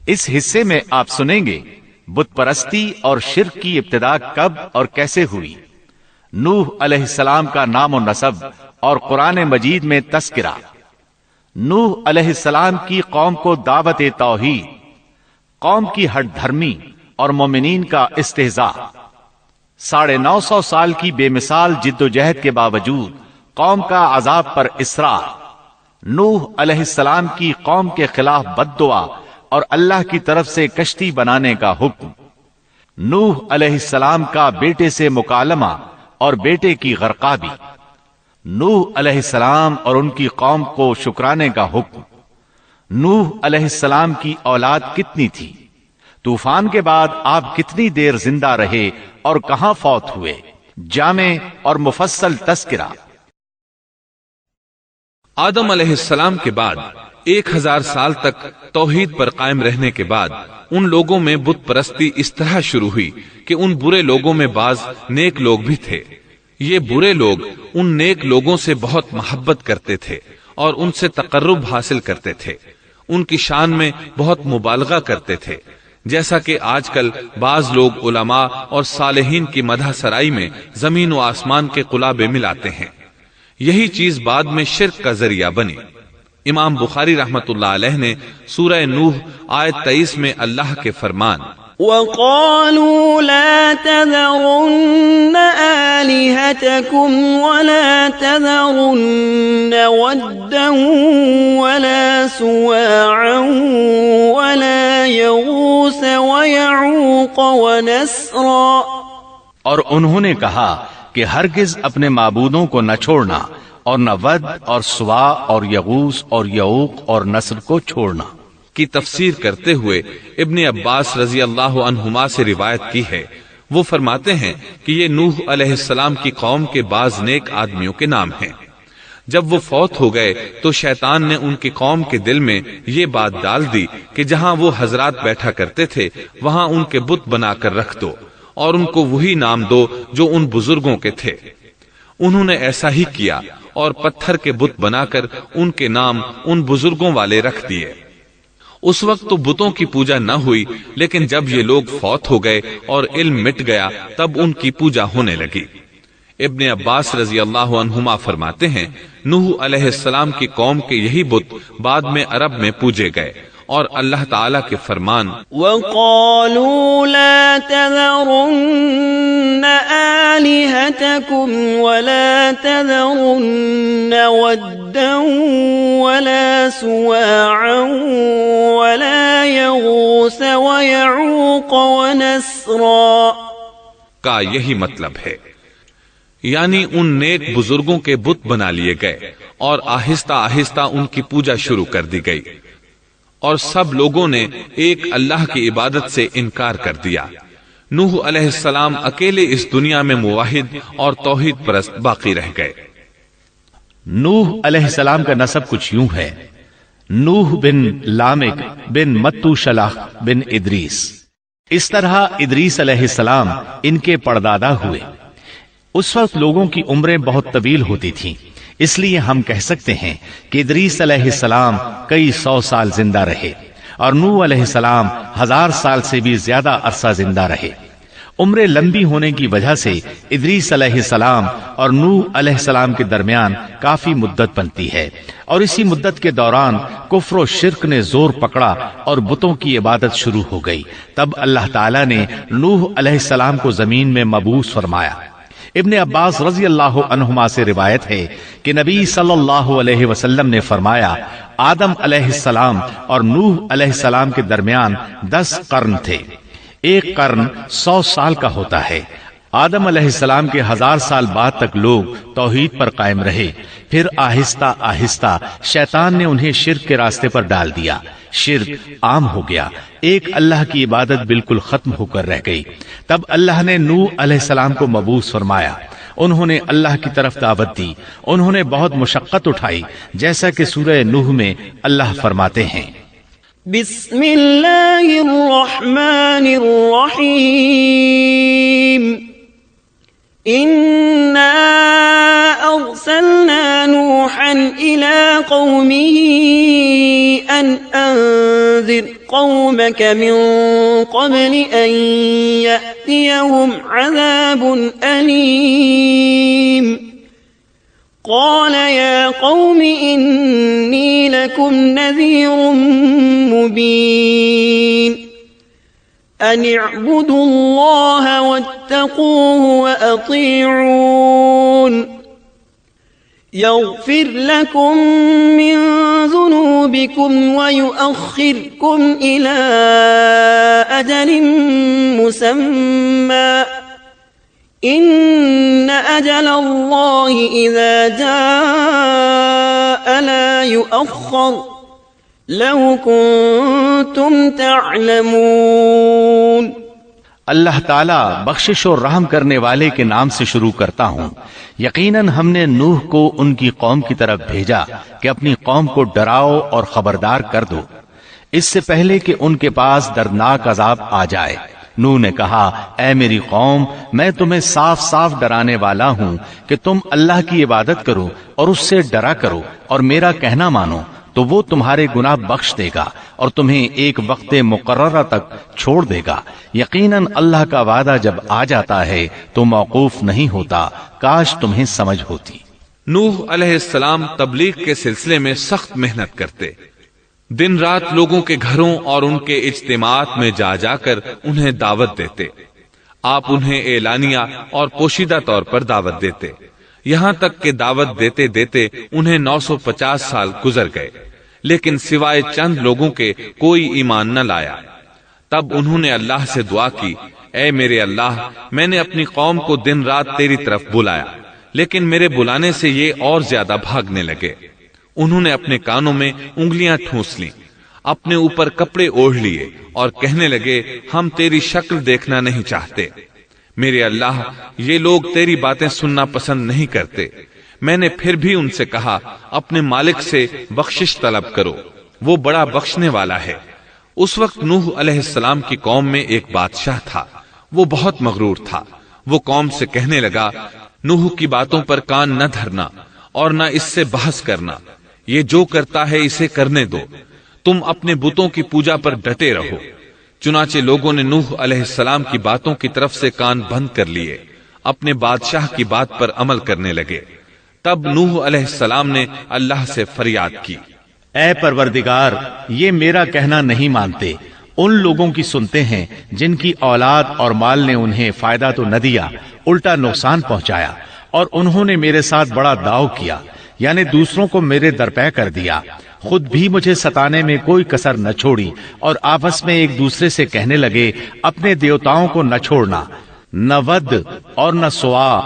اس حصے میں آپ سنیں گے بت پرستی اور شرک کی ابتدا کب اور کیسے ہوئی، نوح علیہ السلام کا نام و نسب اور قرآن مجید میں تذکرہ، نوح علیہ السلام کی قوم کو دعوت توحید، قوم کی ہٹ دھرمی اور مومنین کا استہزاء، 950 سال کی بے مثال جد و جہد کے باوجود قوم کا عذاب پر اصرار، نوح علیہ السلام کی قوم کے خلاف بد دعا اور اللہ کی طرف سے کشتی بنانے کا حکم، نوح علیہ السلام کا بیٹے سے مکالمہ اور بیٹے کی غرقابی، نوح علیہ السلام اور ان کی قوم کو شکرانے کا حکم، نوح علیہ السلام کی اولاد کتنی تھی، طوفان کے بعد آپ کتنی دیر زندہ رہے اور کہاں فوت ہوئے، جامع اور مفصل تذکرہ۔ آدم علیہ السلام کے بعد 1000 سال تک توحید پر قائم رہنے کے بعد ان لوگوں میں بت پرستی اس طرح شروع ہوئی کہ ان برے لوگوں میں بعض نیک لوگ بھی تھے۔ یہ برے لوگ ان نیک لوگوں سے بہت محبت کرتے تھے اور ان سے تقرب حاصل کرتے تھے، ان کی شان میں بہت مبالغہ کرتے تھے، جیسا کہ آج کل بعض لوگ علماء اور صالحین کی مدح سرائی میں زمین و آسمان کے قلابے ملاتے ہیں۔ یہی چیز بعد میں شرک کا ذریعہ بنی۔ امام بخاری رحمت اللہ علیہ نے سورہ نوح آیت 23 میں اللہ کے فرمان وَقَالُوا لَا تَذَرُنَّ آلِهَتَكُمْ وَلَا تَذَرُنَّ وَدًّا وَلَا سُوَاعًا وَلَا يَغُوثَ وَيَعُوقَ وَنَسْرًا، اور انہوں نے کہا کہ ہرگز اپنے معبودوں کو نہ چھوڑنا اور نہ ود اور سوا اور یغوث اور یعوق اور نصر کو چھوڑنا کی تفسیر کرتے ہوئے ابن عباس رضی اللہ عنہما سے روایت کی ہے۔ وہ فرماتے ہیں کہ یہ نوح علیہ السلام کی قوم کے بعض نیک آدمیوں کے نام ہیں۔ جب وہ فوت ہو گئے تو شیطان نے ان کی قوم کے دل میں یہ بات ڈال دی کہ جہاں وہ حضرات بیٹھا کرتے تھے وہاں ان کے بت بنا کر رکھ دو اور ان کو وہی نام دو جو ان بزرگوں کے تھے۔ انہوں نے ایسا ہی کیا اور پتھر کے بت بنا کر ان کے نام ان بزرگوں والے رکھ دیے۔ اس وقت تو بتوں کی پوجا نہ ہوئی، لیکن جب یہ لوگ فوت ہو گئے اور علم مٹ گیا تب ان کی پوجا ہونے لگی۔ ابن عباس رضی اللہ عنہما فرماتے ہیں نوح علیہ السلام کی قوم کے یہی بت بعد میں عرب میں پوجے گئے، اور اللہ تعالیٰ کے فرمان وَقَالُوا لَا تَذَرُنَّ آلِهَتَكُمْ وَلَا تَذَرُنَّ وَدًّا وَلَا سُوَاعًا وَلَا يَغُوثَ وَيَعُوقَ وَنَسْرًا کا یہی مطلب ہے، یعنی ان نیک بزرگوں کے بت بنا لیے گئے اور آہستہ آہستہ ان کی پوجا شروع کر دی گئی، اور سب لوگوں نے ایک اللہ کی عبادت سے انکار کر دیا۔ نوح علیہ السلام اکیلے اس دنیا میں موحد اور توحید پرست باقی رہ گئے۔ نوح علیہ السلام کا نسب کچھ یوں ہے: نوح بن لامک بن متو شلح بن ادریس۔ اس طرح ادریس علیہ السلام ان کے پردادا ہوئے۔ اس وقت لوگوں کی عمریں بہت طویل ہوتی تھیں، اس لیے ہم کہہ سکتے ہیں کہ ادریس علیہ السلام کئی 100 سال زندہ رہے اور نوح علیہ السلام 1000 سال سے بھی زیادہ عرصہ زندہ رہے۔ عمریں لمبی ہونے کی وجہ سے ادریس علیہ السلام اور نوح علیہ السلام کے درمیان کافی مدت بنتی ہے، اور اسی مدت کے دوران کفر و شرک نے زور پکڑا اور بتوں کی عبادت شروع ہو گئی۔ تب اللہ تعالیٰ نے نوح علیہ السلام کو زمین میں مبعوث فرمایا۔ ابن عباس رضی اللہ عنہما سے روایت ہے کہ نبی صلی اللہ علیہ وسلم نے فرمایا آدم علیہ السلام اور نوح علیہ السلام کے درمیان 10 قرن تھے۔ ایک قرن 100 سال کا ہوتا ہے۔ آدم علیہ السلام کے 1000 سال بعد تک لوگ توحید پر قائم رہے، پھر آہستہ آہستہ شیطان نے انہیں شرک کے راستے پر ڈال دیا، شرک عام ہو گیا، ایک اللہ کی عبادت بالکل ختم ہو کر رہ گئی۔ تب اللہ نے نوح علیہ السلام کو مبعوث فرمایا، انہوں نے اللہ کی طرف دعوت دی، انہوں نے بہت مشقت اٹھائی، جیسا کہ سورہ نوح میں اللہ فرماتے ہیں بسم اللہ الرحمن الرحیم انا ارسلنا نوحا نوحا إلى قومه أن أنذر قومك من قبل أن يأتيهم عذاب أليم قال يا قوم إني لكم نذير مبين أن اعبدوا الله واتقوه وأطيعون يغفر لكم من ذنوبكم ويؤخركم إلى أجل مسمى إن أجل الله إذا جاء لا يؤخر لو كنتم تعلمون اللہ تعالیٰ بخشش اور رحم کرنے والے کے نام سے شروع کرتا ہوں۔ یقیناً ہم نے نوح کو ان کی قوم کی طرف بھیجا کہ اپنی قوم کو ڈراؤ اور خبردار کر دو اس سے پہلے کہ ان کے پاس دردناک عذاب آ جائے۔ نوح نے کہا اے میری قوم، میں تمہیں صاف صاف ڈرانے والا ہوں کہ تم اللہ کی عبادت کرو اور اس سے ڈرا کرو اور میرا کہنا مانو، تو وہ تمہارے گناہ بخش دے گا اور تمہیں ایک وقت مقررہ تک چھوڑ دے گا۔ یقیناً اللہ کا وعدہ جب آ جاتا ہے تو موقوف نہیں ہوتا، کاش تمہیں سمجھ ہوتی۔ نوح علیہ السلام تبلیغ کے سلسلے میں سخت محنت کرتے، دن رات لوگوں کے گھروں اور ان کے اجتماعات میں جا جا کر انہیں دعوت دیتے۔ آپ انہیں اعلانیہ اور پوشیدہ طور پر دعوت دیتے، یہاں تک کہ دعوت دیتے دیتے انہیں 950 سال گزر گئے، لیکن سوائے چند لوگوں کے کوئی ایمان نہ لایا۔ تب انہوں نے اللہ سے دعا کی، اے میرے اللہ، میں نے اپنی قوم کو دن رات تیری طرف بلایا، لیکن میرے بلانے سے یہ اور زیادہ بھاگنے لگے۔ انہوں نے اپنے کانوں میں انگلیاں ٹھونس لیں، اپنے اوپر کپڑے اوڑھ لیے اور کہنے لگے ہم تیری شکل دیکھنا نہیں چاہتے۔ میرے اللہ، یہ لوگ تیری باتیں سننا پسند نہیں کرتے۔ میں نے پھر بھی ان سے کہا اپنے مالک سے بخشش طلب کرو، وہ بڑا بخشنے والا ہے۔ اس وقت نوح علیہ السلام کی قوم میں ایک بادشاہ تھا، وہ بہت مغرور تھا۔ وہ قوم سے کہنے لگا نوح کی باتوں پر کان نہ دھرنا اور نہ اس سے بحث کرنا، یہ جو کرتا ہے اسے کرنے دو، تم اپنے بتوں کی پوجا پر ڈٹے رہو۔ چنانچہ لوگوں نے نوح علیہ السلام کی باتوں کی طرف سے کان بند کر لیے، اپنے بادشاہ کی بات پر عمل کرنے لگے۔ تب نوح علیہ السلام نے اللہ سے فریاد کی، اے پروردگار، یہ میرا کہنا نہیں مانتے، ان لوگوں کی سنتے ہیں جن کی اولاد اور مال نے انہیں فائدہ تو نہ دیا، الٹا نقصان پہنچایا، اور انہوں نے میرے ساتھ بڑا داؤ کیا، یعنی دوسروں کو میرے درپے کر دیا، خود بھی مجھے ستانے میں کوئی کسر نہ چھوڑی، اور آپس میں ایک دوسرے سے کہنے لگے اپنے دیوتاؤں کو نہ چھوڑنا، نہ ود اور نہ سوا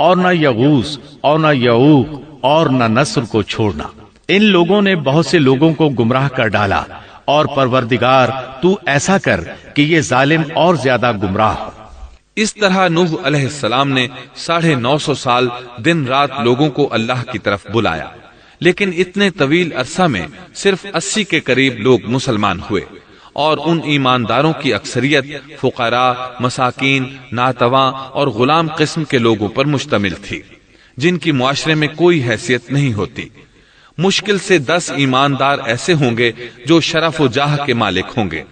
اور نہ یغوث اور نہ یعوق اور نہ نصر کو چھوڑنا۔ ان لوگوں نے بہت سے لوگوں کو گمراہ کر ڈالا، اور پروردگار تو ایسا کر کہ یہ ظالم اور زیادہ گمراہ ہو۔ اس طرح نوح علیہ السلام نے 950 سال دن رات لوگوں کو اللہ کی طرف بلایا، لیکن اتنے طویل عرصہ میں صرف 80 کے قریب لوگ مسلمان ہوئے، اور ان ایمانداروں کی اکثریت فقراء، مساکین، ناتواں اور غلام قسم کے لوگوں پر مشتمل تھی، جن کی معاشرے میں کوئی حیثیت نہیں ہوتی۔ مشکل سے 10 ایماندار ایسے ہوں گے جو شرف و جاہ کے مالک ہوں گے۔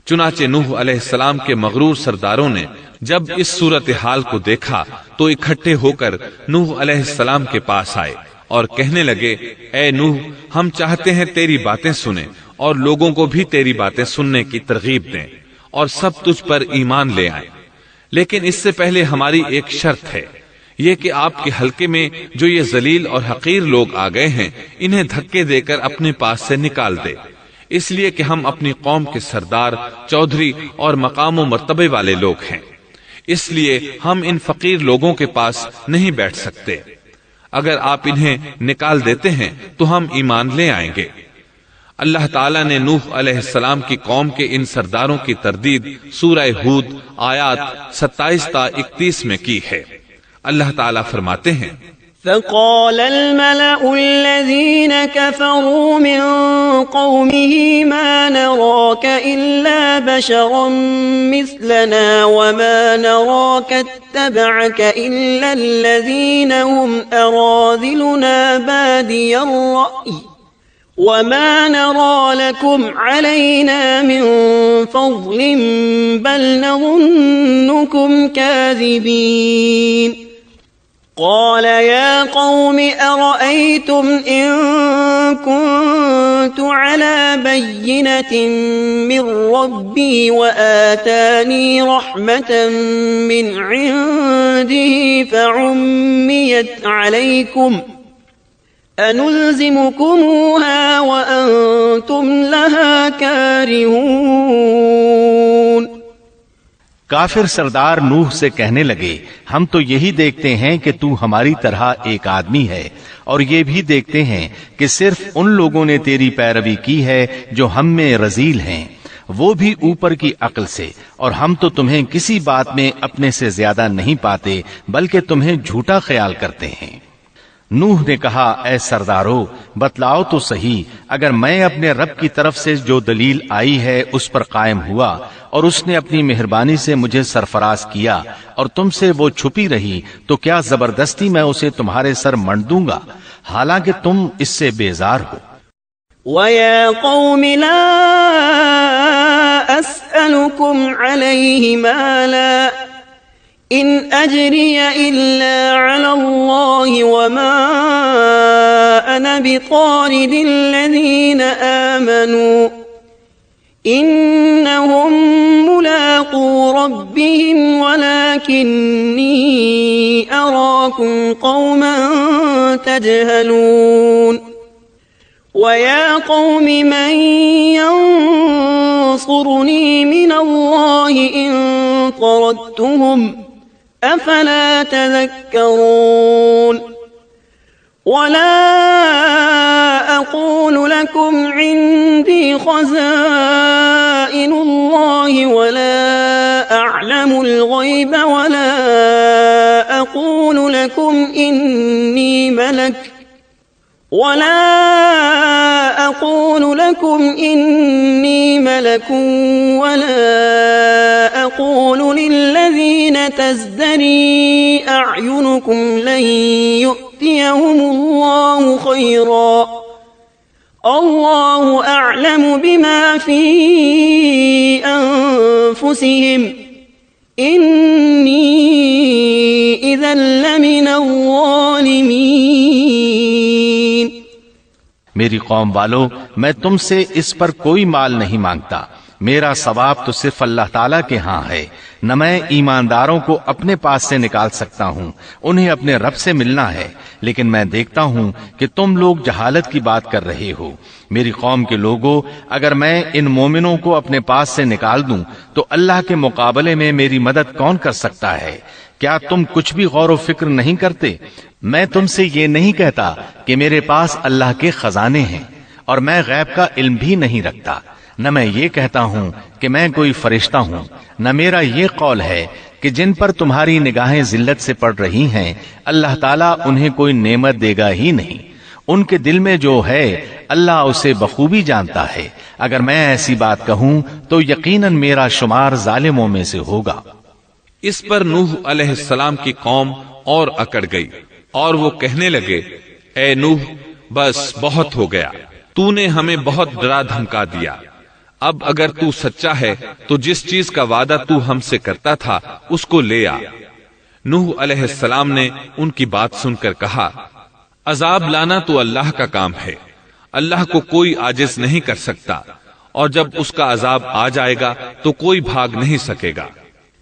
چنانچہ نوح علیہ السلام کے مغرور سرداروں نے جب اس صورتحال کو دیکھا تو اکٹھے ہو کر نوح علیہ السلام کے پاس آئے اور کہنے لگے اے نوح، ہم چاہتے ہیں تیری باتیں سنیں اور لوگوں کو بھی تیری باتیں سننے کی ترغیب دیں اور سب تجھ پر ایمان لے آئیں، لیکن اس سے پہلے ہماری ایک شرط ہے، یہ کہ آپ کے حلقے میں جو یہ ذلیل اور حقیر لوگ آ گئے ہیں انہیں دھکے دے کر اپنے پاس سے نکال دے، اس لیے کہ ہم اپنی قوم کے سردار، چودھری اور مقام و مرتبے والے لوگ ہیں، اس لیے ہم ان فقیر لوگوں کے پاس نہیں بیٹھ سکتے۔ اگر آپ انہیں نکال دیتے ہیں تو ہم ایمان لے آئیں گے۔ اللہ تعالیٰ نے نوح علیہ السلام کی قوم کے ان سرداروں کی تردید سورہ ہود آیات 27 تا 31 میں کی ہے۔ اللہ تعالیٰ فرماتے ہیں فقال الملأ الذين كفروا من قومه ما نراك إلا بشرا مثلنا وما نراك اتبعك إلا الذين هم أراذلنا بادي الرأي وما نرى لكم علينا من فضل بل نظنكم كاذبين قال يا قوم أرأيتم إن كنت على بينة من ربي وآتاني رحمة من عنده فعميت عليكم أنلزمكموها وأنتم لها كارهون۔ کافر سردار نوح سے کہنے لگے ہم تو یہی دیکھتے ہیں کہ تو ہماری طرح ایک آدمی ہے اور یہ بھی دیکھتے ہیں کہ صرف ان لوگوں نے تیری پیروی کی ہے جو ہم میں رذیل ہیں، وہ بھی اوپر کی عقل سے، اور ہم تو تمہیں کسی بات میں اپنے سے زیادہ نہیں پاتے بلکہ تمہیں جھوٹا خیال کرتے ہیں۔ نوح نے کہا اے سردارو بتلاؤ تو صحیح، اگر میں اپنے رب کی طرف سے جو دلیل آئی ہے اس پر قائم ہوا اور اس نے اپنی مہربانی سے مجھے سرفراز کیا اور تم سے وہ چھپی رہی تو کیا زبردستی میں اسے تمہارے سر منڈ دوں گا حالانکہ تم اس سے بیزار ہو۔ وَيَا قَوْمِ لَا أَسْأَلُكُمْ عَلَيْهِ مَالًا إِنْ أَجْرِيَ إِلَّا عَلَى اللَّهِ وَمَا أَنَا بِطَارِدِ الَّذِينَ آمَنُوا إِنَّهُمْ مُلَاقُو رَبِّهِمْ وَلَكِنِّي أَرَاكُمْ قَوْمًا تَجْهَلُونَ وَيَا قَوْمِ مَنْ يَنصُرُنِي مِنَ اللَّهِ إِن طَرَدتُّهُمْ أَفَلَا تَذَكَّرُونَ وَلَا أَقُولُ لَكُمْ عِندِي خَزَائِنُ اللَّهِ وَلَا أَعْلَمُ الْغَيْبَ وَلَا أَقُولُ لَكُمْ إِنِّي مَلَكٌ ولا أقول للذين تزدري أعينكم لن يؤتيهم الله خيرا الله أعلم بما في أنفسهم إني إذا لمن الظالمين۔ میری قوم والو میں تم سے اس پر کوئی مال نہیں مانگتا، میرا ثواب تو صرف اللہ تعالیٰ کے ہاں ہے، نہ میں ایمانداروں کو اپنے پاس سے نکال سکتا ہوں، انہیں اپنے رب سے ملنا ہے، لیکن میں دیکھتا ہوں کہ تم لوگ جہالت کی بات کر رہے ہو۔ میری قوم کے لوگوں اگر میں ان مومنوں کو اپنے پاس سے نکال دوں تو اللہ کے مقابلے میں میری مدد کون کر سکتا ہے؟ کیا تم کچھ بھی غور و فکر نہیں کرتے؟ میں تم سے یہ نہیں کہتا کہ میرے پاس اللہ کے خزانے ہیں اور میں غیب کا علم بھی نہیں رکھتا، نہ میں یہ کہتا ہوں کہ میں کوئی فرشتہ ہوں، نہ میرا یہ قول ہے کہ جن پر تمہاری نگاہیں ذلت سے پڑ رہی ہیں اللہ تعالیٰ انہیں کوئی نعمت دے گا ہی نہیں، ان کے دل میں جو ہے اللہ اسے بخوبی جانتا ہے۔ اگر میں ایسی بات کہوں تو یقیناً میرا شمار ظالموں میں سے ہوگا۔ اس پر نوح علیہ السلام کی قوم اور اکڑ گئی اور وہ کہنے لگے اے نوح بس بہت ہو گیا، تو نے ہمیں بہت ڈرا دھمکا دیا، اب اگر تو سچا ہے تو جس چیز کا وعدہ تو ہم سے کرتا تھا اس کو لے آ۔ نوح علیہ السلام نے ان کی بات سن کر کہا عذاب لانا تو اللہ کا کام ہے، اللہ کو کوئی عاجز نہیں کر سکتا، اور جب اس کا عذاب آ جائے گا تو کوئی بھاگ نہیں سکے گا۔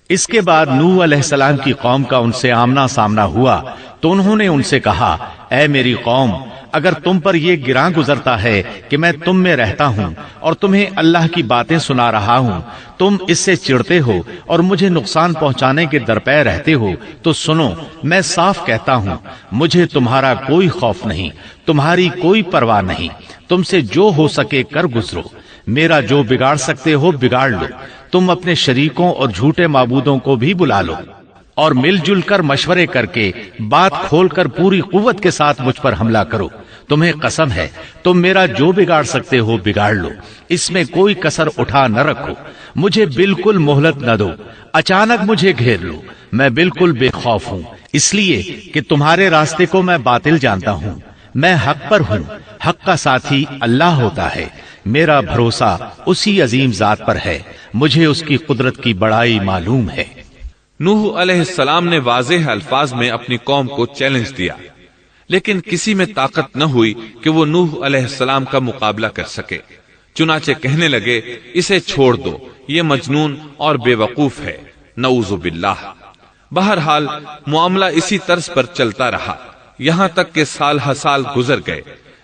اس کے بعد نوح علیہ السلام کی قوم کا ان سے آمنا سامنا ہوا تو انہوں نے ان سے کہا اے میری قوم اگر تم پر یہ گراں گزرتا ہے کہ میں تم میں رہتا ہوں اور تمہیں اللہ کی باتیں سنا رہا ہوں، تم اس سے چڑھتے ہو اور مجھے نقصان پہنچانے کے درپے رہتے ہو، تو سنو میں صاف کہتا ہوں مجھے تمہارا کوئی خوف نہیں، تمہاری کوئی پرواہ نہیں، تم سے جو ہو سکے کر گزرو، میرا جو بگاڑ سکتے ہو بگاڑ لو، تم اپنے شریکوں اور جھوٹے معبودوں کو بھی بلا لو۔ اور مل جل کر مشورے کر کے بات کھول کر پوری قوت کے ساتھ مجھ پر حملہ کرو. تمہیں قسم ہے تم میرا جو بگاڑ سکتے ہو بگاڑ لو، اس میں کوئی کسر اٹھا نہ رکھو. مجھے بالکل مہلت نہ دو، اچانک مجھے گھیر لو. میں بالکل بے خوف ہوں، اس لیے کہ تمہارے راستے کو میں باطل جانتا ہوں. میں حق پر ہوں، حق کا ساتھی اللہ ہوتا ہے. میرا بھروسہ اسی عظیم ذات پر ہے، مجھے اس کی قدرت کی بڑائی معلوم ہے. نوح علیہ السلام نے واضح الفاظ میں اپنی قوم کو چیلنج دیا، لیکن کسی میں طاقت نہ ہوئی کہ وہ نوح علیہ السلام کا مقابلہ کر سکے. چنانچہ کہنے لگے اسے چھوڑ دو، یہ مجنون اور بے وقوف ہے، نعوذ باللہ. بہرحال معاملہ اسی طرز پر چلتا رہا، یہاں تک کہ سال ہر سال گزر گئے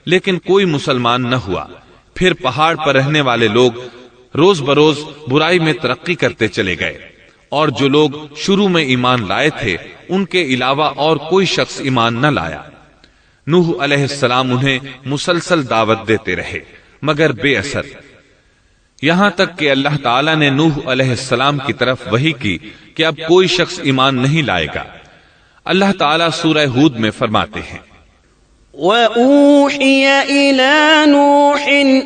لیکن کوئی مسلمان نہ ہوا. پھر پہاڑ پر رہنے والے لوگ روز بروز برائی میں ترقی کرتے چلے گئے، اور جو لوگ شروع میں ایمان لائے تھے ان کے علاوہ اور کوئی شخص ایمان نہ لایا. نوح علیہ السلام انہیں مسلسل دعوت دیتے رہے مگر بے اثر، یہاں تک کہ اللہ تعالیٰ نے نوح علیہ السلام کی طرف وحی کی کہ اب کوئی شخص ایمان نہیں لائے گا. اللہ تعالیٰ سورہ ہود میں فرماتے ہیں وَأُوحِيَ إِلَى نُوحٍ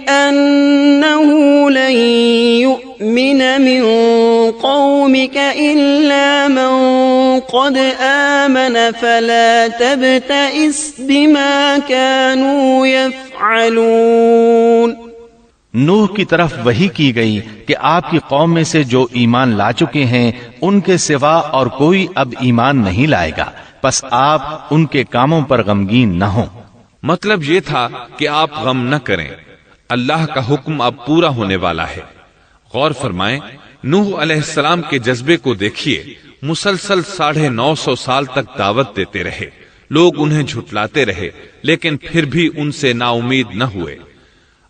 أَنَّهُ لَن يُؤْمِنَ مِن قَوْمِكَ إِلَّا مَن قَدْ آمَنَ فَلَا تَبْتَئِسْ بِمَا كَانُوا يَفْعَلُونَ. نوح کی طرف وحی کی گئی کہ آپ کی قوم میں سے جو ایمان لا چکے ہیں ان کے سوا اور کوئی اب ایمان نہیں لائے گا، پس آپ ان کے کاموں پر غمگین نہ ہوں. مطلب یہ تھا کہ آپ غم نہ کریں، اللہ کا حکم اب پورا ہونے والا ہے. غور فرمائیں، نوح علیہ السلام کے جذبے کو دیکھیے. مسلسل 950 سال تک دعوت دیتے رہے، لوگ انہیں جھٹلاتے رہے لیکن پھر بھی ان سے نا امید نہ ہوئے.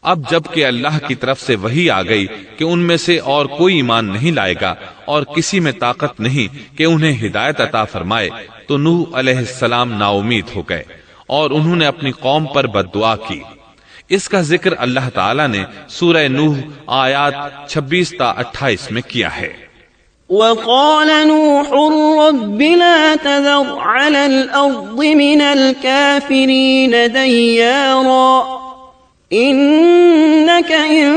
اب جب کہ اللہ کی طرف سے وحی آ گئی کہ ان میں سے اور کوئی ایمان نہیں لائے گا اور کسی میں طاقت نہیں کہ انہیں ہدایت عطا فرمائے، تو نوح علیہ السلام نا امید ہو گئے اور انہوں نے اپنی قوم پر بد دعا کی. اس کا ذکر اللہ تعالیٰ نے سورہ نوح آیات 26 تا 28 میں کیا ہے. وقال نوح رب لا تذر على الأرض من الكافرين ديارا إنك إن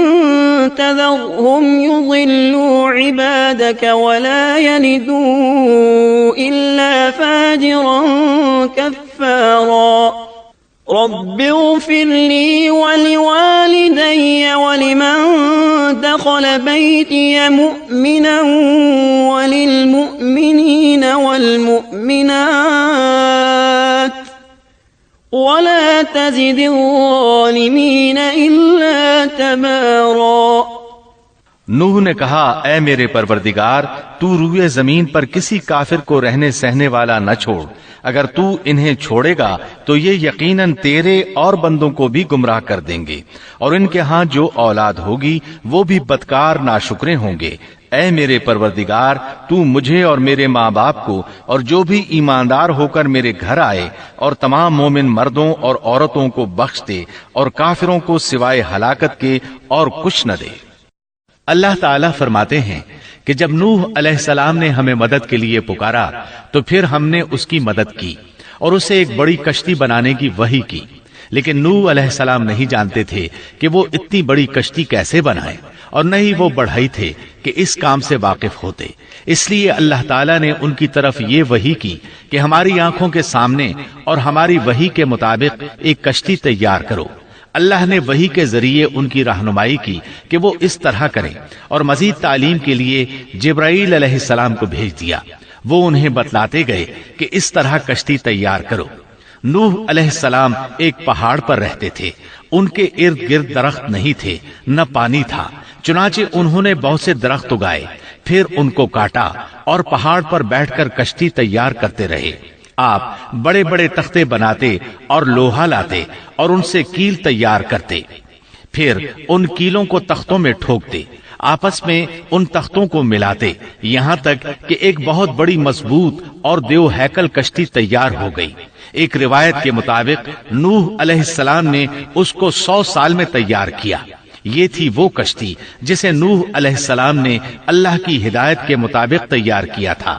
تذرهم يضلوا عبادك ولا يلدوا إلا فاجرا كفارا. رب اغفر لي ولوالدي ولمن دخل بيتي مؤمنا وللمؤمنين والمؤمنات ولا تزد الظالمين إلا تبارا. نوح نے کہا اے میرے پروردگار، تو روئے زمین پر کسی کافر کو رہنے سہنے والا نہ چھوڑ. اگر تو انہیں چھوڑے گا تو یہ یقیناً تیرے اور بندوں کو بھی گمراہ کر دیں گے، اور ان کے ہاں جو اولاد ہوگی وہ بھی بدکار ناشکرے ہوں گے. اے میرے پروردگار، تو مجھے اور میرے ماں باپ کو اور جو بھی ایماندار ہو کر میرے گھر آئے اور تمام مومن مردوں اور عورتوں کو بخش دے اور کافروں کو سوائے ہلاکت کے اور کچھ نہ دے. اللہ تعالیٰ فرماتے ہیں کہ جب نوح علیہ السلام نے ہمیں مدد کے لیے پکارا تو پھر ہم نے اس کی مدد کی اور اسے ایک بڑی کشتی بنانے کی وحی کی. لیکن نوح علیہ السلام نہیں جانتے تھے کہ وہ اتنی بڑی کشتی کیسے بنائے، اور نہ ہی وہ بڑھئی تھے کہ اس کام سے واقف ہوتے. اس لیے اللہ تعالیٰ نے ان کی طرف یہ وحی کی کہ ہماری آنکھوں کے سامنے اور ہماری وحی کے مطابق ایک کشتی تیار کرو. اللہ نے وحی کے ذریعے ان کی رہنمائی کی کہ وہ اس طرح کریں، اور مزید تعلیم کے لیے جبرائیل علیہ السلام کو بھیج دیا. وہ انہیں بتلاتے گئے کہ اس طرح کشتی تیار کرو. نوح علیہ السلام ایک پہاڑ پر رہتے تھے. ان کے ارد گرد درخت نہیں تھے، نہ پانی تھا. چنانچہ انہوں نے بہت سے درخت اگائے، پھر ان کو کاٹا اور پہاڑ پر بیٹھ کر کشتی تیار کرتے رہے. آپ بڑے بڑے تختے بناتے اور لوہا لاتے اور ان سے کیل تیار کرتے، پھر ان کیلوں کو تختوں میں ٹھوکتے، آپس میں ان تختوں کو ملاتے، یہاں تک کہ ایک بہت بڑی مضبوط اور دیو ہیکل کشتی تیار ہو گئی. ایک روایت کے مطابق نوح علیہ السلام نے اس کو 100 سال میں تیار کیا. یہ تھی وہ کشتی جسے نوح علیہ السلام نے اللہ کی ہدایت کے مطابق تیار کیا تھا.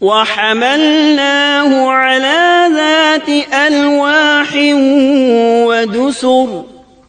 وَحَمَلْنَاهُ عَلَى ذَاتِ أَلْوَاحٍ وَدُسُرٍ،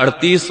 38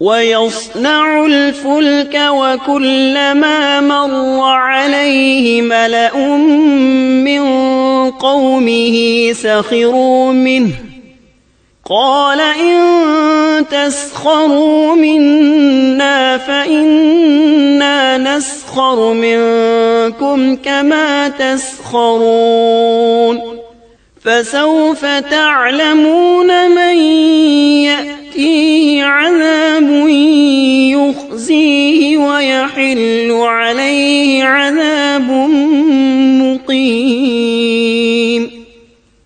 وَيَصْنَعُ الْفُلْكَ وَكُلَّمَا مَرَّ عَلَيْهِ مَلَأٌ مِّن قَوْمِهِ سَخِرُوا مِنْهُ قَالَ إِن تَسْخَرُوا مِنَّا فَإِنَّا نَسْخَرُ مِنكُمْ كَمَا تَسْخَرُونَ فَسَوْفَ تَعْلَمُونَ مَن يَأْتِيهِ عَذَابٌ يُخْزِيهِ وَيَحِلُّ عَلَيْهِ عَذَابٌ مُقِيمٌ۔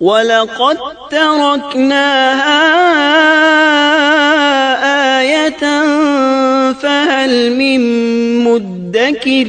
وَلَقَدْ تَرَكْنَاهَا آيَةً فَهَلْ مِن مُدَّكِرٍ،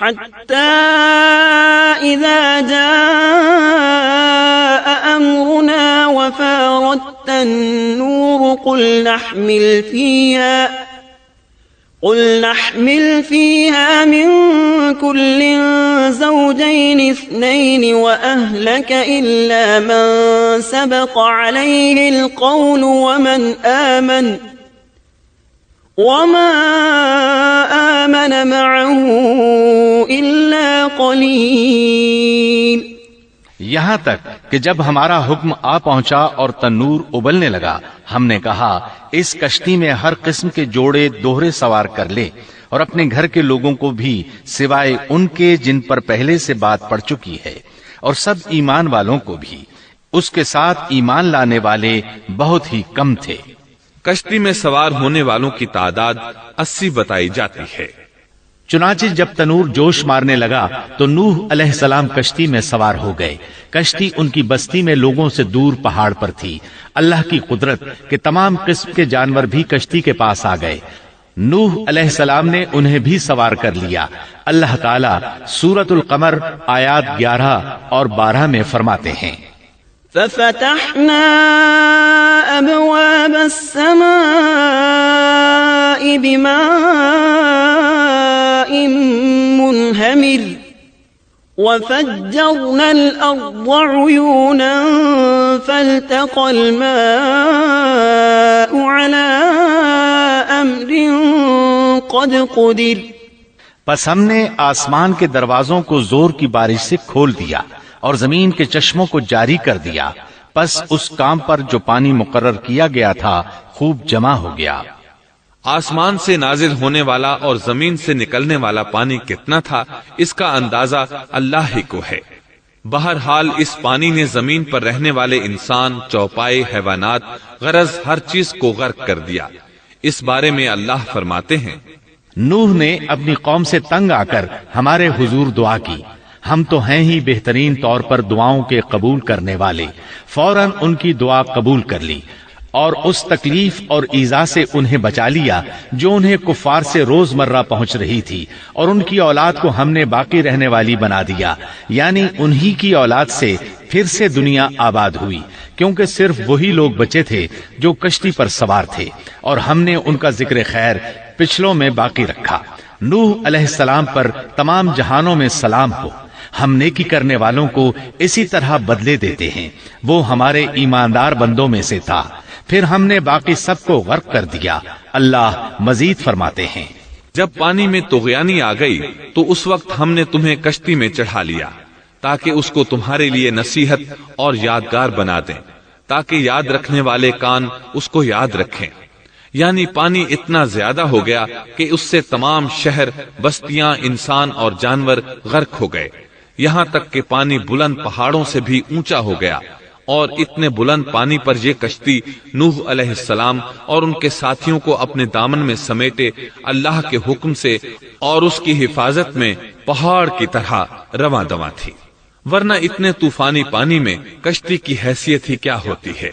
حتى إذا جاء أمرنا وفارت النور قل نحمل فيها من كل زوجين اثنين وأهلك إلا من سبق عليه القول وما آمن معه إلا قليل. یہاں تک کہ جب ہمارا حکم آ پہنچا اور تنور ابلنے لگا، ہم نے کہا اس کشتی میں ہر قسم کے جوڑے دوہرے سوار کر لے اور اپنے گھر کے لوگوں کو بھی سوائے ان کے جن پر پہلے سے بات پڑ چکی ہے، اور سب ایمان والوں کو بھی. اس کے ساتھ ایمان لانے والے بہت ہی کم تھے. کشتی میں سوار ہونے والوں کی تعداد 80 بتائی جاتی ہے. چنانچہ جب تنور جوش مارنے لگا تو نوح علیہ السلام کشتی میں سوار ہو گئے. کشتی ان کی بستی میں لوگوں سے دور پہاڑ پر تھی. اللہ کی قدرت کہ تمام قسم کے جانور بھی کشتی کے پاس آ گئے. نوح علیہ السلام نے انہیں بھی سوار کر لیا. اللہ تعالیٰ سورۃ القمر آیات 11 اور 12 میں فرماتے ہیں: ففتحنا أبواب السماء بماء منهمر وفجرنا الأرض عيونا فالتقى الماء على أمر قد قدر. پس ہم نے آسمان کے دروازوں کو زور کی بارش سے کھول دیا اور زمین کے چشموں کو جاری کر دیا. پس اس کام پر جو پانی مقرر کیا گیا تھا خوب جمع ہو گیا. آسمان سے نازل ہونے والا اور زمین سے نکلنے والا پانی کتنا تھا اس کا اندازہ اللہ ہی کو ہے. بہرحال اس پانی نے زمین پر رہنے والے انسان، چوپائے، حیوانات، غرض ہر چیز کو غرق کر دیا. اس بارے میں اللہ فرماتے ہیں: نوح نے اپنی قوم سے تنگ آ کر ہمارے حضور دعا کی، ہم تو ہیں ہی بہترین طور پر دعاؤں کے قبول کرنے والے. فوراً ان کی دعا قبول کر لی اور اس تکلیف اور ایذا سے انہیں بچا لیا جو انہیں کفار سے روز مرہ پہنچ رہی تھی، اور ان کی اولاد کو ہم نے باقی رہنے والی بنا دیا. یعنی انہی کی اولاد سے پھر سے دنیا آباد ہوئی، کیونکہ صرف وہی لوگ بچے تھے جو کشتی پر سوار تھے، اور ہم نے ان کا ذکر خیر پچھلوں میں باقی رکھا. نوح علیہ السلام پر تمام جہانوں میں سلام ہو. ہم نیکی کرنے والوں کو اسی طرح بدلے دیتے ہیں. وہ ہمارے ایماندار بندوں میں سے تھا. پھر ہم نے باقی سب کو غرق کر دیا. اللہ مزید فرماتے ہیں: جب پانی میں طغیانی آ گئی تو اس وقت ہم نے تمہیں کشتی میں چڑھا لیا تاکہ اس کو تمہارے لیے نصیحت اور یادگار بنا دیں، تاکہ یاد رکھنے والے کان اس کو یاد رکھیں. یعنی پانی اتنا زیادہ ہو گیا کہ اس سے تمام شہر، بستیاں، انسان اور جانور غرق ہو گئے. یہاں تک کہ پانی بلند پہاڑوں سے بھی اونچا ہو گیا، اور اتنے بلند پانی پر یہ کشتی نوح علیہ السلام اور ان کے ساتھیوں کو اپنے دامن میں سمیٹے اللہ کے حکم سے اور اس کی حفاظت میں پہاڑ کی طرح رواں دواں تھی. ورنہ اتنے طوفانی پانی میں کشتی کی حیثیت ہی کیا ہوتی ہے.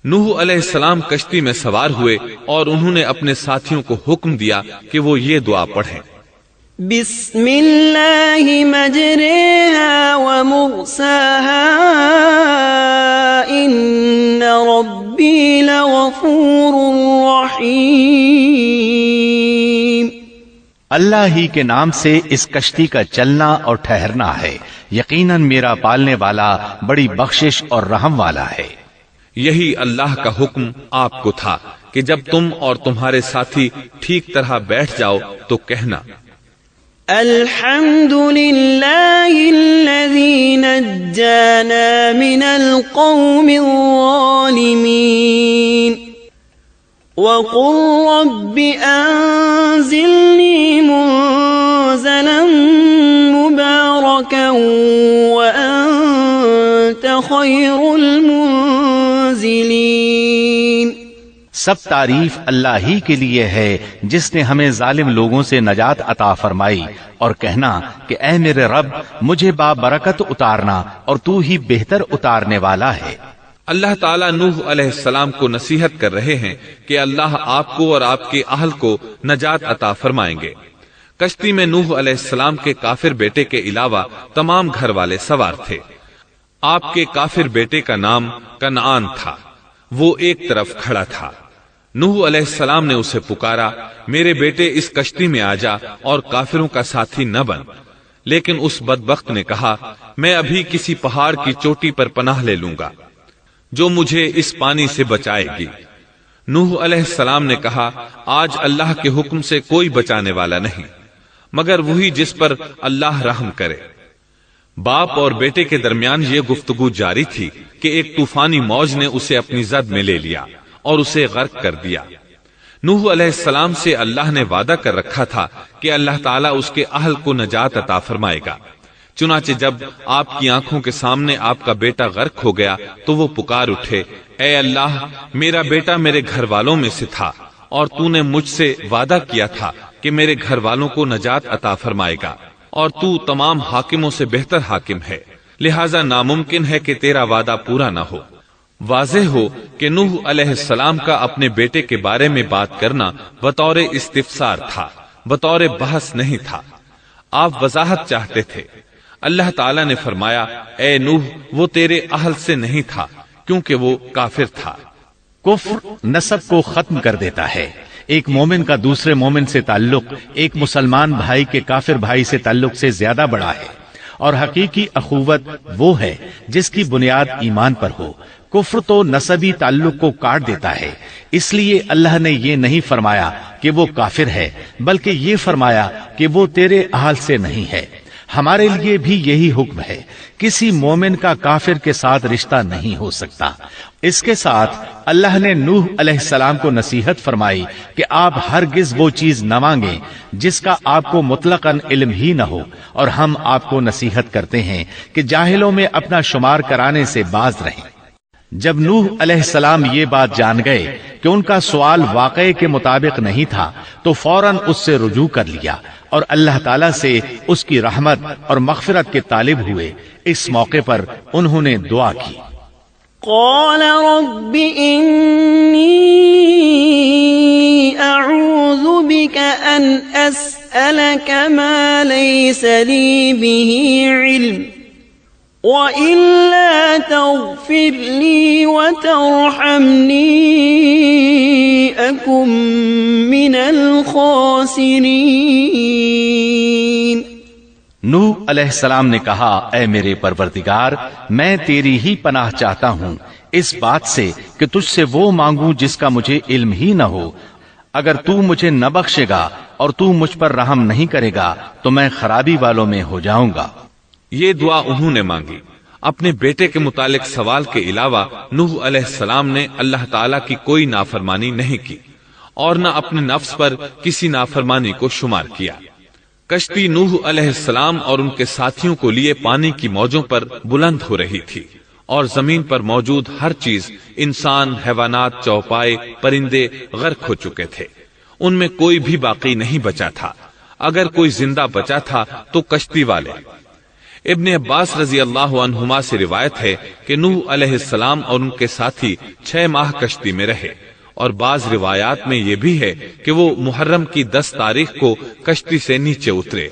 نوح علیہ السلام کشتی میں سوار ہوئے اور انہوں نے اپنے ساتھیوں کو حکم دیا کہ وہ یہ دعا پڑھیں: بسم اللہ مجریہا ومرساہا ان ربی لغفور رحیم. اللہ ہی کے نام سے اس کشتی کا چلنا اور ٹھہرنا ہے. یقیناً میرا پالنے والا بڑی بخشش اور رحم والا ہے. یہی اللہ کا حکم آپ کو تھا کہ جب تم اور تمہارے ساتھی ٹھیک طرح بیٹھ جاؤ تو کہنا: الحمد للہ الذی نجانا من القوم الظالمین وقل رب انزلنی منزلا مبارکا وانت خیر المنزلین. سب تعریف اللہ ہی کے لیے ہے جس نے ہمیں ظالم لوگوں سے نجات عطا فرمائی، اور کہنا کہ اے میرے رب مجھے بابرکت اتارنا اور تو ہی بہتر اتارنے والا ہے. اللہ تعالیٰ نوح علیہ السلام کو نصیحت کر رہے ہیں کہ اللہ آپ کو اور آپ کے اہل کو نجات عطا فرمائیں گے. کشتی میں نوح علیہ السلام کے کافر بیٹے کے علاوہ تمام گھر والے سوار تھے۔ آپ کے کافر بیٹے کا نام کنعان تھا، وہ ایک طرف کھڑا تھا۔ نوح علیہ السلام نے اسے پکارا، میرے بیٹے اس کشتی میں آ جا اور کافروں کا ساتھی نہ بن، لیکن اس بدبخت نے کہا، میں ابھی کسی پہاڑ کی چوٹی پر پناہ لے لوں گا جو مجھے اس پانی سے بچائے گی۔ نوح علیہ السلام نے کہا، آج اللہ کے حکم سے کوئی بچانے والا نہیں مگر وہی جس پر اللہ رحم کرے۔ باپ اور بیٹے کے درمیان یہ گفتگو جاری تھی کہ ایک طوفانی موج نے اسے اپنی زد میں لے لیا اور اسے غرق کر دیا۔ نوح علیہ السلام سے اللہ نے وعدہ کر رکھا تھا کہ اللہ تعالیٰ اس کے اہل کو نجات عطا فرمائے گا۔ چنانچہ جب آپ کی آنکھوں کے سامنے آپ کا بیٹا غرق ہو گیا تو وہ پکار اٹھے، اے اللہ، میرا بیٹا میرے گھر والوں میں سے تھا اور تو نے مجھ سے وعدہ کیا تھا کہ میرے گھر والوں کو نجات عطا فرمائے گا، اور تو تمام حاکموں سے بہتر حاکم ہے، لہذا ناممکن ہے کہ تیرا وعدہ پورا نہ ہو۔ واضح ہو کہ نوح علیہ السلام کا اپنے بیٹے کے بارے میں بات کرنا بطور استفسار تھا، بطور بحث نہیں تھا۔ آپ وضاحت چاہتے تھے۔ اللہ تعالیٰ نے فرمایا، اے نوح، وہ تیرے اہل سے نہیں تھا کیونکہ وہ کافر تھا۔ کفر نسب کو ختم کر دیتا ہے۔ ایک مومن کا دوسرے مومن سے تعلق ایک مسلمان بھائی کے کافر بھائی سے تعلق سے زیادہ بڑا ہے، اور حقیقی اخوت وہ ہے جس کی بنیاد ایمان پر ہو۔ کفر تو نسبی تعلق کو کاٹ دیتا ہے، اس لیے اللہ نے یہ نہیں فرمایا کہ وہ کافر ہے، بلکہ یہ فرمایا کہ وہ تیرے اہل سے نہیں ہے۔ ہمارے لیے بھی یہی حکم ہے، کسی مومن کا کافر کے ساتھ رشتہ نہیں ہو سکتا۔ اس کے ساتھ اللہ نے نوح علیہ السلام کو نصیحت فرمائی کہ آپ ہرگز وہ چیز نہ مانگیں جس کا آپ کو مطلقاً علم ہی نہ ہو، اور ہم آپ کو نصیحت کرتے ہیں کہ جاہلوں میں اپنا شمار کرانے سے باز رہیں۔ جب نوح علیہ السلام یہ بات جان گئے کہ ان کا سوال واقعے کے مطابق نہیں تھا تو فوراً اس سے رجوع کر لیا اور اللہ تعالیٰ سے اس کی رحمت اور مغفرت کے طالب ہوئے۔ اس موقع پر انہوں نے دعا کی، قال رب انی اعوذ بک ان اسألک ما لیس لی به علم وَإِلَّا تَغْفِرْ لِي وَتَرْحَمْنِي أَكُن مِّنَ الْخَاسِرِينَ۔ نوح علیہ السلام نے کہا، اے میرے پروردگار، میں تیری ہی پناہ چاہتا ہوں اس بات سے کہ تجھ سے وہ مانگوں جس کا مجھے علم ہی نہ ہو۔ اگر تو مجھے نہ بخشے گا اور تو مجھ پر رحم نہیں کرے گا تو میں خرابی والوں میں ہو جاؤں گا۔ یہ دعا انہوں نے مانگی۔ اپنے بیٹے کے متعلق سوال کے علاوہ نوح علیہ السلام نے اللہ تعالیٰ کی کوئی نافرمانی نہیں کی اور نہ اپنے نفس پر کسی نافرمانی کو شمار کیا۔ کشتی نوح علیہ السلام اور ان کے ساتھیوں کو لیے پانی کی موجوں پر بلند ہو رہی تھی، اور زمین پر موجود ہر چیز، انسان، حیوانات، چوپائے، پرندے غرق ہو چکے تھے۔ ان میں کوئی بھی باقی نہیں بچا تھا۔ اگر کوئی زندہ بچا تھا تو کشتی والے۔ ابن عباس رضی اللہ عنہما سے روایت ہے کہ نوح علیہ السلام اور ان کے ساتھی 6 ماہ کشتی میں رہے، اور بعض روایات میں یہ بھی ہے کہ وہ محرم کی 10 تاریخ کو کشتی سے نیچے اترے۔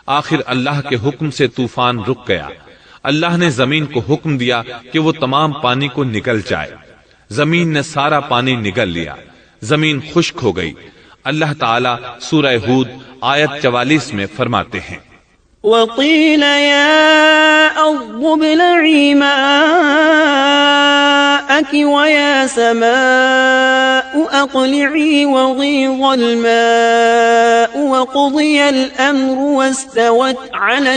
آخر اللہ کے حکم سے طوفان رک گیا۔ اللہ نے زمین کو حکم دیا کہ وہ تمام پانی کو نگل جائے۔ زمین نے سارا پانی نگل لیا، زمین خشک ہو گئی۔ اللہ تعالیٰ سورہ ہود آیت 44 میں فرماتے ہیں، وَقِيلَ يَا أَرْضُ ابْلَعِي مَاءَكِ وَيَا سَمَاءُ أَقْلِعِي وَغِيضَ الْمَاءُ وَقُضِيَ الْأَمْرُ وَاسْتَوَتْ عَلَى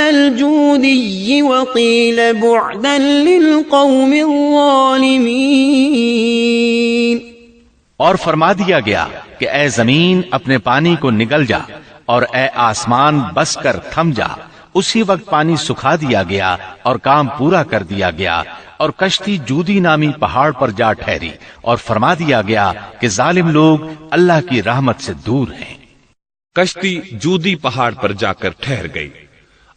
الْجُودِيِّ وَقِيلَ بُعْدًا لِلْقَوْمِ الظَّالِمِينَ۔ اور فرما دیا گیا کہ اے زمین اپنے پانی کو نگل جا، اور اے آسمان بس کر تھم جا۔ اسی وقت پانی سکھا دیا گیا اور کام پورا کر دیا گیا، اور کشتی جودی نامی پہاڑ پر جا ٹھہری، اور فرما دیا گیا کہ ظالم لوگ اللہ کی رحمت سے دور ہیں۔ کشتی جودی پہاڑ پر جا کر ٹھہر گئی۔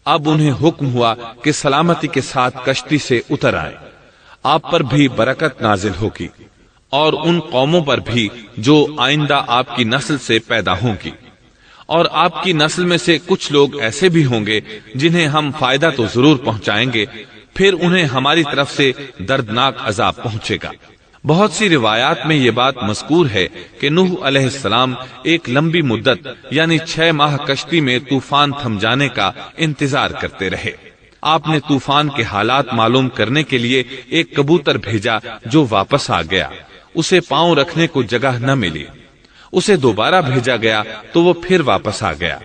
اب انہیں حکم ہوا کہ سلامتی کے ساتھ کشتی سے اتر آئے، آپ پر بھی برکت نازل ہوگی، اور ان قوموں پر بھی جو آئندہ آپ کی نسل سے پیدا ہوں گی، اور آپ کی نسل میں سے کچھ لوگ ایسے بھی ہوں گے جنہیں ہم فائدہ تو ضرور پہنچائیں گے، پھر انہیں ہماری طرف سے دردناک عذاب پہنچے گا۔ بہت سی روایات میں یہ بات مذکور ہے کہ نوح علیہ السلام ایک لمبی مدت یعنی 6 ماہ کشتی میں طوفان تھم جانے کا انتظار کرتے رہے۔ آپ نے طوفان کے حالات معلوم کرنے کے لیے ایک کبوتر بھیجا جو واپس آ گیا، اسے پاؤں رکھنے کو جگہ نہ ملی۔ اسے دوبارہ بھیجا گیا تو وہ پھر واپس آ گیا۔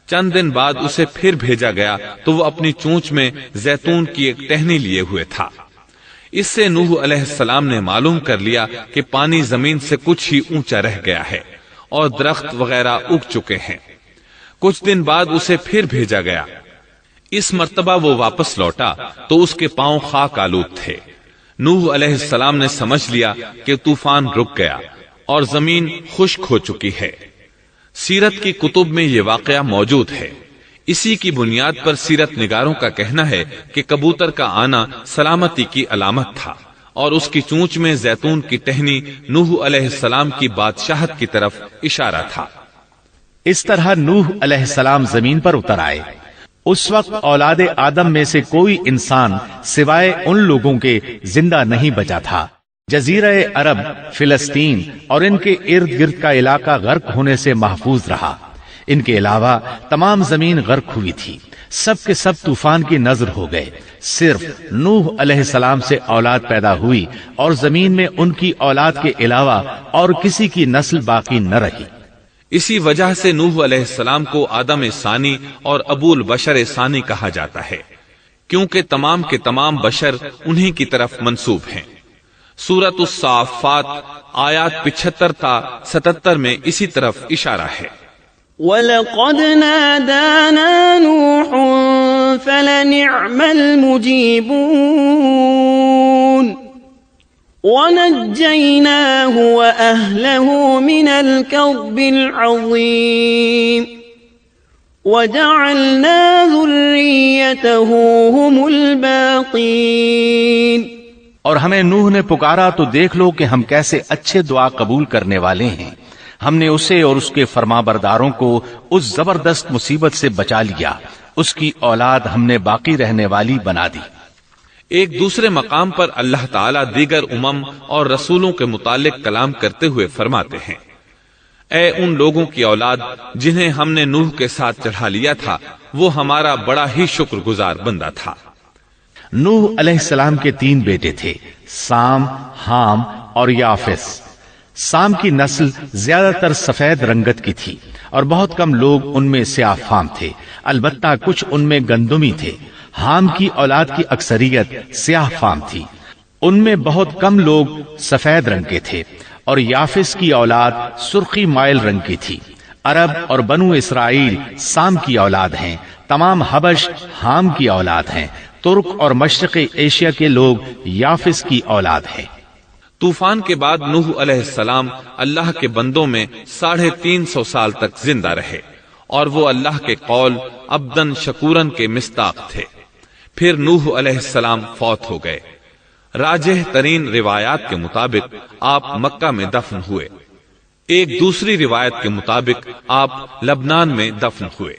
چند دن بعد اسے پھر بھیجا گیا تو وہ اپنی چونچ میں زیتون کی ایک ٹہنی لیے ہوئے تھا۔ اس سے نوح علیہ السلام نے معلوم کر لیا کہ پانی زمین سے کچھ ہی اونچا رہ گیا ہے اور درخت وغیرہ اگ چکے ہیں۔ کچھ دن بعد اسے پھر بھیجا گیا۔ اس مرتبہ وہ واپس لوٹا تو اس کے پاؤں خاک آلود تھے۔ نوح علیہ السلام نے سمجھ لیا کہ طوفان رک گیا اور زمین خشک ہو چکی ہے۔ سیرت کی کتب میں یہ واقعہ موجود ہے۔ اسی کی بنیاد پر سیرت نگاروں کا کہنا ہے کہ کبوتر کا آنا سلامتی کی علامت تھا اور اس کی چونچ میں زیتون کی ٹہنی نوح علیہ السلام کی بادشاہت کی طرف اشارہ تھا۔ اس طرح نوح علیہ السلام زمین پر اتر آئے۔ اس وقت اولاد آدم میں سے کوئی انسان سوائے ان لوگوں کے زندہ نہیں بچا تھا۔ جزیرہ عرب، فلسطین اور ان کے ارد گرد کا علاقہ غرق ہونے سے محفوظ رہا۔ ان کے علاوہ تمام زمین غرق ہوئی تھی۔ سب کے سب طوفان کی نظر ہو گئے۔ صرف نوح علیہ السلام سے اولاد پیدا ہوئی اور زمین میں ان کی اولاد کے علاوہ اور کسی کی نسل باقی نہ رہی۔ اسی وجہ سے نوح علیہ السلام کو آدم ثانی اور ابو البشر ثانی کہا جاتا ہے، کیونکہ تمام کے تمام بشر انہی کی طرف منسوب ہیں۔ سورۃ الصافات آیات 75 تا 77 میں اسی طرف اشارہ ہے۔ وَلَقَدْ نَادَانَا نُوحٌ فَلَنِعْمَ الْمُجِيبُونَ وَنَجَّيْنَاهُ وَأَهْلَهُ مِنَ الْكَرْبِ الْعَظِيمِ وَجَعَلْنَا ذُرِّيَّتَهُ هُمُ الْبَاقِينَ۔ اور ہمیں نوح نے پکارا تو دیکھ لو کہ ہم کیسے اچھے دعا قبول کرنے والے ہیں۔ ہم نے اسے اور اس کے فرما برداروں کو اس زبردست مصیبت سے بچا لیا، اس کی اولاد ہم نے باقی رہنے والی بنا دی۔ ایک دوسرے مقام پر اللہ تعالیٰ دیگر امم اور رسولوں کے متعلق کلام کرتے ہوئے فرماتے ہیں، اے ان لوگوں کی اولاد جنہیں ہم نے نوح کے ساتھ چڑھا لیا تھا، وہ ہمارا بڑا ہی شکر گزار بندہ تھا۔ نوح علیہ السلام کے 3 بیٹے تھے، سام، حام اور یافس۔ سام کی نسل زیادہ تر سفید رنگت کی تھی اور بہت کم لوگ ان میں سیاہ فام تھے، البتہ کچھ ان میں گندمی تھے۔ حام کی اولاد کی اکثریت سیاہ فام تھی، ان میں بہت کم لوگ سفید رنگ کے تھے، اور یافس کی اولاد سرخی مائل رنگ کی تھی۔ عرب اور بنو اسرائیل سام کی اولاد ہیں، تمام حبش حام کی اولاد ہیں، ترک اور مشرقی ایشیا کے لوگ یافس کی اولاد ہیں۔ طوفان کے بعد نوح علیہ السلام اللہ کے بندوں میں 350 سال تک زندہ رہے، اور وہ اللہ کے قول عبدن شکورن کے مصداق تھے۔ پھر نوح علیہ السلام فوت ہو گئے۔ راجح ترین روایات کے مطابق آپ مکہ میں دفن ہوئے، ایک دوسری روایت کے مطابق آپ لبنان میں دفن ہوئے۔